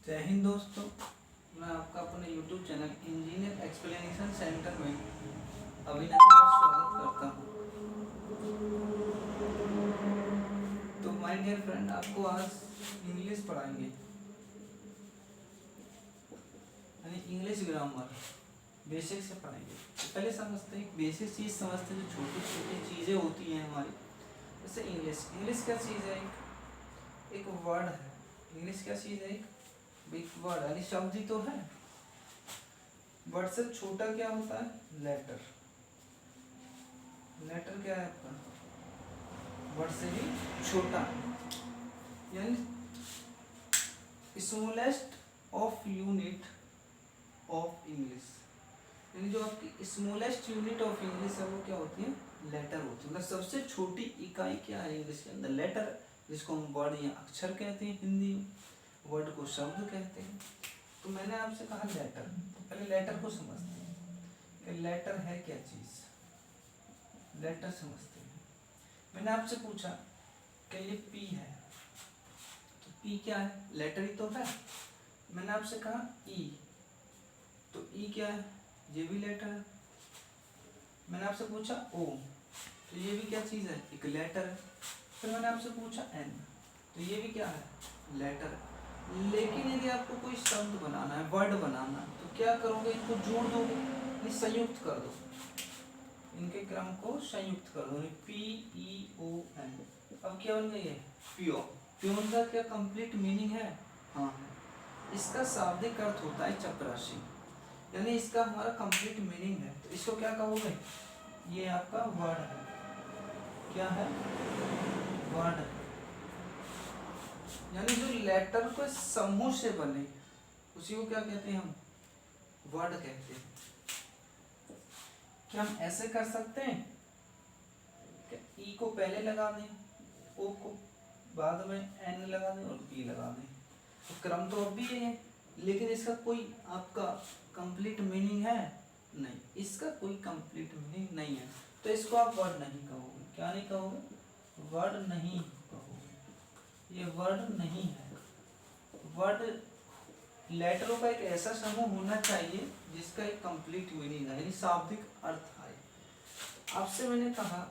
जय हिंद दोस्तों, मैं आपका अपने YouTube channel engineer explanation centre में अभिनंदन और स्वागत करता हूं। तो माय डियर फ्रेंड, आपको आज इंग्लिश पढ़ाएंगे, यानी इंग्लिश ग्रामर बेसिक से पढ़ाएंगे। तो पहले समझते हैं, बेसिक चीज़ समझते हैं, जो छोटी छोटी चीज़ें होती हैं हमारी। जैसे इंग्लिश क्या चीज़ है? एक वर्ड है। इंग्लिश क्या चीज़ है? एक वर्ड, यानी शब्द ही तो है। वर्ड से छोटा क्या होता है? लेटर। लेटर क्या है आपका? वर्ड से भी छोटा, यानी smallest of unit of English. यानी जो आपकी स्मॉलेस्ट यूनिट ऑफ इंग्लिश है वो क्या होती है? लेटर होती है। मतलब सबसे छोटी इकाई क्या है इंग्लिश के अंदर? लेटर, जिसको हम वर्ड या अक्षर कहते हैं हिंदी में, वर्ड को शब्द कहते हैं। तो मैंने आपसे कहा लेटर, तो पहले लेटर को समझते हैं कि लेटर है क्या चीज़। लेटर समझते हैं। मैंने आपसे पूछा कि ये पी है, तो पी क्या है? लेटर ही तो है। मैंने आपसे कहा ई, तो ई क्या है? ये भी लेटर है। मैंने आपसे पूछा ओ, तो ये भी क्या चीज़ है? एक लेटर है। फिर मैंने आपसे पूछा एन, तो ये भी क्या है? लेटर है। लेकिन यदि आपको कोई शब्द बनाना है, वर्ड बनाना है, तो क्या करोगे? इनको जोड़ दोगे, यानी संयुक्त कर दो। इनके क्रम को संयुक्त कर दो, पी ई ओ एन। अब क्या बन गई है? प्योर। प्योर का क्या कंप्लीट मीनिंग है? हाँ है। इसका शाब्दिक अर्थ होता है चपरासी, यानी इसका हमारा कंप्लीट मीनिंग है। तो इसको क्या कहोगे? ये आपका वर्ड है। क्या है? वर्ड है। यानी जो लेटर को समूह से बने उसी को क्या कहते हैं? हम वर्ड कहते हैं। क्या हम ऐसे कर सकते हैं कि ई को पहले लगा दें, ओ को बाद में एन लगा दें और पी लगा दें? तो क्रम तो अब भी ये है, लेकिन इसका कोई आपका कंप्लीट मीनिंग है? नहीं, इसका कोई कंप्लीट मीनिंग नहीं है। तो इसको आप वर्ड नहीं कहोगे। क्या नहीं कहोगे? वर्ड नहीं कहोगे। ये वर्ड नहीं है। वर्ड लेटरों का एक ऐसा समूह होना चाहिए जिसका एक कंप्लीट मीनिंग है, यानी शाब्दिक अर्थ आए। आपसे मैंने कहा,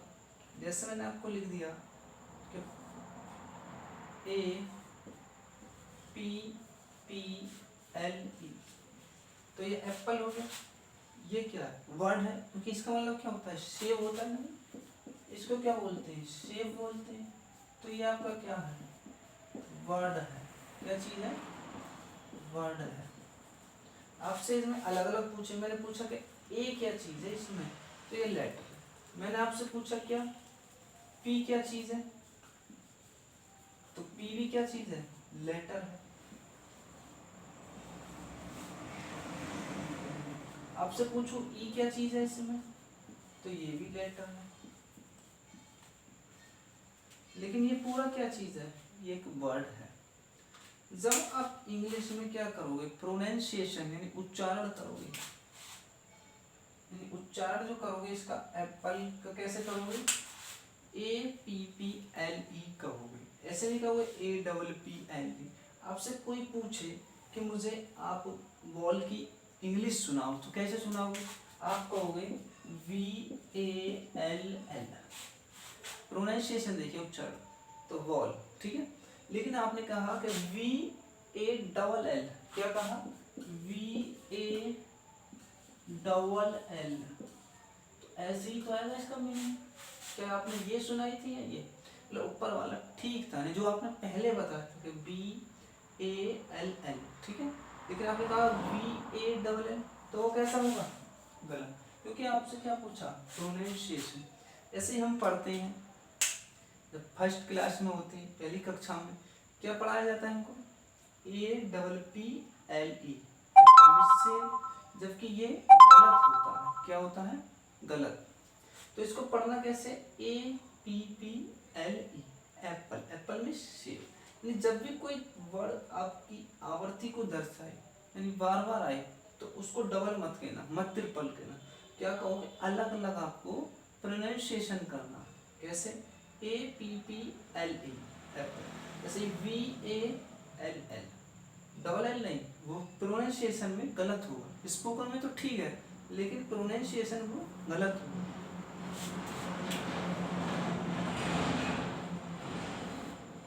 जैसे मैंने आपको लिख दिया कि ए पी पी एल ई, तो ये एप्पल हो गया। ये क्या है? वर्ड है, क्योंकि इसका मतलब क्या होता है? सेब होता है ना, इसको क्या बोलते हैं? सेब बोलते हैं। तो ये आपका क्या है? वर्ड है। क्या चीज है? वर्ड है। आपसे इसमें अलग अलग पूछे। मैंने पूछा कि ए क्या चीज है इसमें, तो ये लेटर है। मैंने आपसे पूछा क्या पी क्या चीज है, तो पी भी क्या चीज है? लेटर है। आपसे पूछो ई क्या चीज है इसमें, तो ये भी लेटर है। लेकिन ये पूरा क्या चीज है? ये एक वर्ड है। जब आप इंग्लिश में क्या करोगे? प्रोनाउंसिएशन, यानी उच्चारण करोगे, यानी उच्चारण जो करोगे इसका, एप्पल का कैसे करोगे? ए पी पी एल ई कहोगे, ऐसे नहीं कहोगे ए डबल पी एल ई। आपसे कोई पूछे कि मुझे आप बॉल की इंग्लिश सुनाओ, तो कैसे सुनाओगे? आप कहोगे we A L L. Pronunciation देखिए, उच्चारण तो बॉल, ठीक है। लेकिन आपने कहा कि वी ए डबल एल, क्या कहा? वी ए डबल एल, तो ऐसे ही तो आएगा इसका मीनिंग। क्या आपने ये सुनाई थी? या ये मतलब ऊपर वाला ठीक था, नहीं जो आपने पहले बताया था कि बी ए एल एल, ठीक है। लेकिन आपने कहा वी ए डबल एल, तो वो कैसा होगा? गलत, क्योंकि आपसे क्या पूछा? प्रोनाउंसिएशन। ऐसे ही हम पढ़ते हैं, जब फर्स्ट क्लास में होते हैं, पहली कक्षा में क्या पढ़ाया जाता है हमको? ए डबल पी एल ई, जबकि ये गलत होता है। क्या होता है? गलत। तो इसको पढ़ना कैसे? A P P L E, Apple. Apple में सेब। यानी जब भी कोई वर्ड आपकी आवर्ती को दर्शाए, यानी बार बार आए, तो उसको डबल मत कहना, मत ट्रिपल कहना। क्या कहोगे? अलग अलग आपको प्रोनाउंसिएशन करना। कैसे? A P P L E, apple. जैसे V A L L, double L नहीं, वो प्रोनाउंसिएशन में गलत हुआ। स्पोकन में तो ठीक है, लेकिन प्रोनाउंसिएशन वो गलत हुआ।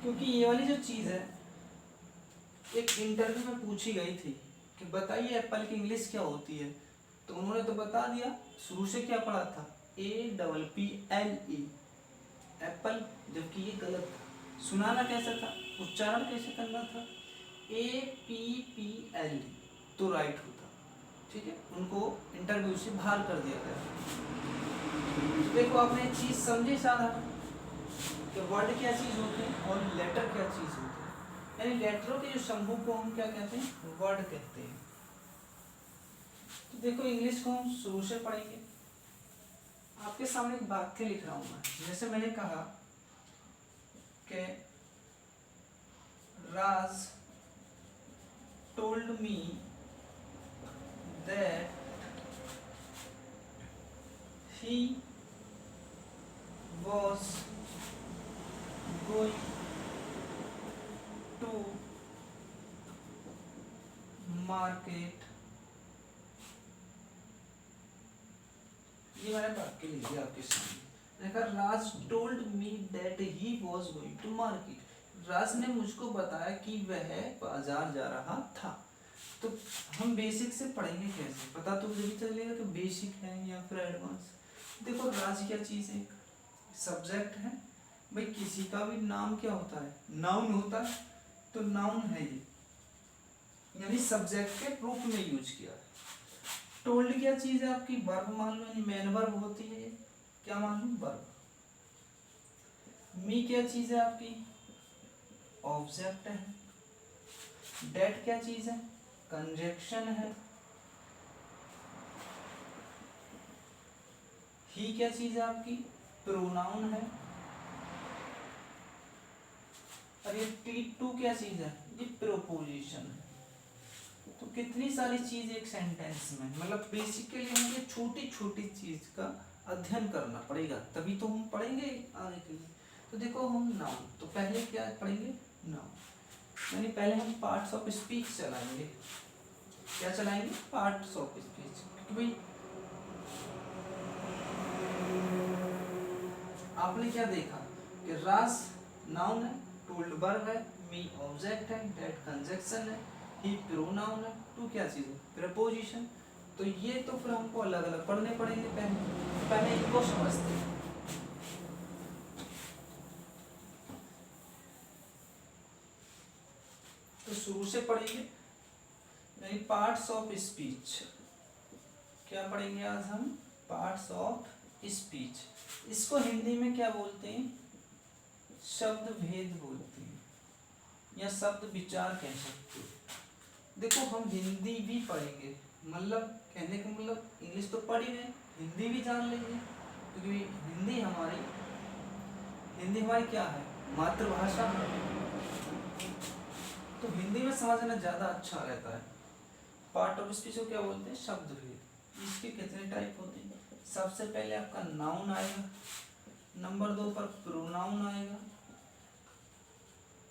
क्योंकि ये वाली जो चीज़ है एक इंटरव्यू में पूछी गई थी कि बताइए एप्पल की इंग्लिश क्या होती है, तो उन्होंने तो बता दिया, शुरू से क्या पढ़ा था, APPLE एप्पल, जबकि ये गलत था। सुनाना कैसा था, उच्चारण कैसे करना था, APPLE, तो राइट होता। ठीक है, उनको इंटरव्यू से बाहर कर दिया गया। तो देखो आपने एक चीज़ समझी साधारण कि वर्ड क्या चीज़ होते हैं और लेटर क्या चीज़ होते हैं। यानी लेटरों के जो समूह को हम क्या कहते हैं, वर्ड कहते हैं। तो देखो इंग्लिश को हम शुरू से पढ़ेंगे। आपके सामने एक वाक्य लिख रहा हूं मैं, जैसे मैंने कहा कि Raj told me that he was going to market। ये मैंने वाक्य लिख दिया आपके सामने। मैंने कहा Raj told me that he was going to market. Raj ने मुझको बताया कि वह बाजार जा रहा था। तो हम बेसिक से पढ़ेंगे कैसे, पता तो मुझे भी चलेगा कि बेसिक है या फिर एडवांस। देखो राज क्या चीज़ है, सब्जेक्ट है। भाई किसी का भी नाम क्या होता है, नाउन होता है, तो नाउन है ये, यानी सब्जेक्ट के रूप में यूज किया है। टोल्ड क्या चीज है आपकी, वर्ब मान लो, यानी मेन वर्ब होती है ये, क्या मान लो, वर्ब। मी क्या चीज है आपकी, ऑब्जेक्ट है। डेट क्या चीज है, कंजक्शन है। ही क्या चीज है आपकी, प्रोनाउन है। और ये T2 क्या चीज है, ये प्रोपोजिशन है। तो कितनी सारी चीज एक सेंटेंस में, मतलब बेसिकली हमें छोटी छोटी चीज का अध्ययन करना पड़ेगा, तभी तो हम पढ़ेंगे आगे के लिए। तो देखो हम नाउन, तो पहले क्या पढ़ेंगे, नाउन, यानी पहले हम पार्ट्स ऑफ स्पीच चलाएंगे। क्या चलाएंगे, पार्ट्स ऑफ स्पीच। क्योंकि भाई आपने क्या देखा कि रास नाउन है, टोल्ड वर्ब है, मी ऑब्जेक्ट है, दैट कंजक्शन है, ही प्रोनाउन है, टू क्या चीज है, प्रीपोजिशन। तो ये तो फिर हमको अलग अलग पढ़ने पड़ेंगे। पहले इनको समझते हैं। तो शुरू से पढ़ेंगे, यानी पार्ट्स ऑफ स्पीच। क्या पढ़ेंगे आज हम, पार्ट्स ऑफ स्पीच। इसको हिंदी में क्या बोलते हैं, शब्द भेद बोलते हैं, या शब्द विचार कह सकते हैं। देखो हम हिंदी भी पढ़ेंगे, मतलब कहने का मतलब इंग्लिश तो पढ़ ही रहे, हिंदी भी जान लेंगे, क्योंकि हिंदी हमारी क्या है, मातृभाषा। तो हिंदी में समझना ज़्यादा अच्छा रहता है। पार्ट ऑफ स्पीच को क्या बोलते हैं, शब्द भेद। इसके कितने टाइप होते हैं, सबसे पहले आपका नाउन आएगा, नंबर 2 पर प्रोनाउन आएगा,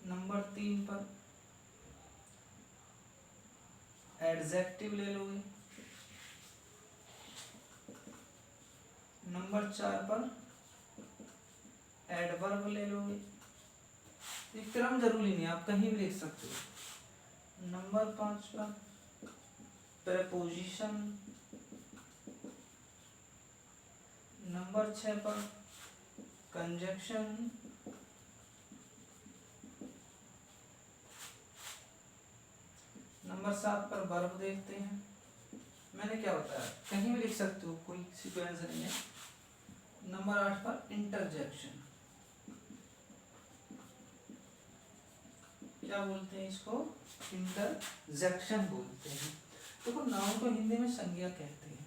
नंबर 3 पर एडजेक्टिव ले लोगे, नंबर 4 पर एडवर्ब ले लोगे। ये क्रम जरूरी नहीं, आप कहीं भी लिख सकते हो। नंबर 5 पर प्रेपोजिशन, नंबर 6 पर कंजक्शन, नंबर 7 पर वर्ब देखते हैं। मैंने क्या बताया, कहीं भी लिख सकते हो, कोई सीक्वेंस नहीं है। नंबर 8 पर इंटरजेक्शन, क्या बोलते हैं इसको, इंटरजेक्शन बोलते हैं। देखो नाउन को हिंदी में संज्ञा कहते हैं,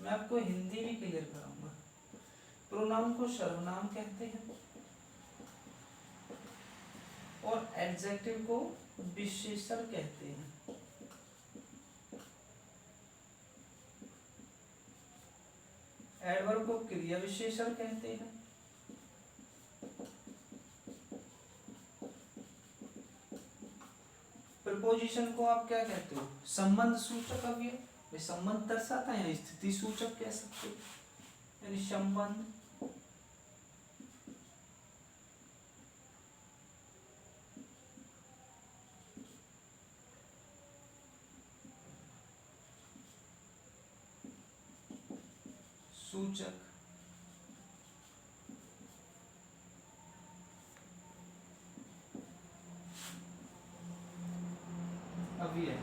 मैं आपको हिंदी भी क्लियर कराऊंगा। प्रोनाउन को सर्वनाम कहते हैं, और एडजेक्टिव को विशेषण कहते हैं। एडवर्ब को क्रिया विशेषण कहते हैं। प्रीपोजिशन को आप क्या कहते हो, संबंध सूचक अवयव। भाई संबंध दर्शाता है, स्थिति सूचक कह सकते हो, यानी संबंध सूचक अवयव।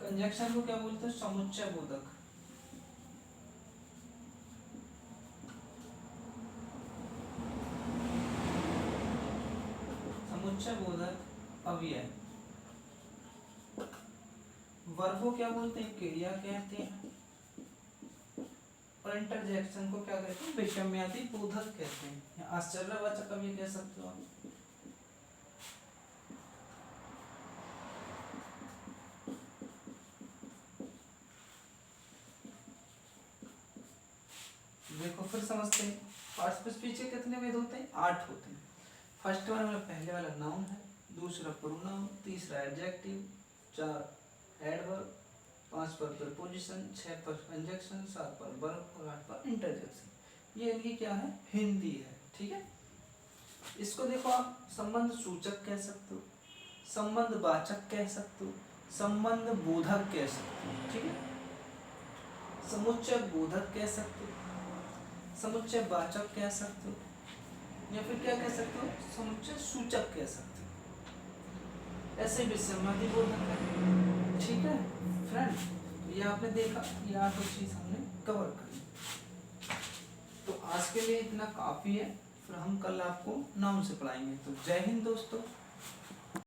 कंजक्शन को क्या बोलते हैं, समुच्चय बोधक। समुच्चय बोधक अवयव। वर्ब को क्या बोलते हैं, क्रिया कहते हैं। और इंटरजेक्शन को क्या कहते हैं, विषम्यादि बोधक कहते हैं। आश्चर्यवाचक अवयव कह सकते हो आप। देखो फिर समझते हैं, पार्टिसिपल पीछे कितने भेद होते हैं, 8 होते हैं। फर्स्ट वन में पहले वाला नाउन है, दूसरा प्रोनाउन, तीसरा एडजेक्टिव, 4 एडवर्ब, 5 पर प्रीपोजिशन, 6 पर कंजक्शन, 7 पर वर्ब और 8 पर इंटरजेक्शन। ये इनकी क्या है, हिंदी है। ठीक है, इसको देखो आप संबंध सूचक कह सकते हो, संबंध वाचक कह सकते हो, संबंध बोधक कह सकते हो। ठीक है, समुच्चय बोधक कह सकते हो, समुच्चय वाचक कह सकते हो, या फिर क्या कह सकते हो, समुच्चय सूचक कह सकते हो। ऐसे विषम्यादि बोधक है। ठीक है फ्रेंड, तो ये आपने देखा, ये 8 चीज हमने कवर करी। तो आज के लिए इतना काफी है, फिर हम कल आपको नाउन से पढ़ाएंगे। तो जय हिंद दोस्तों।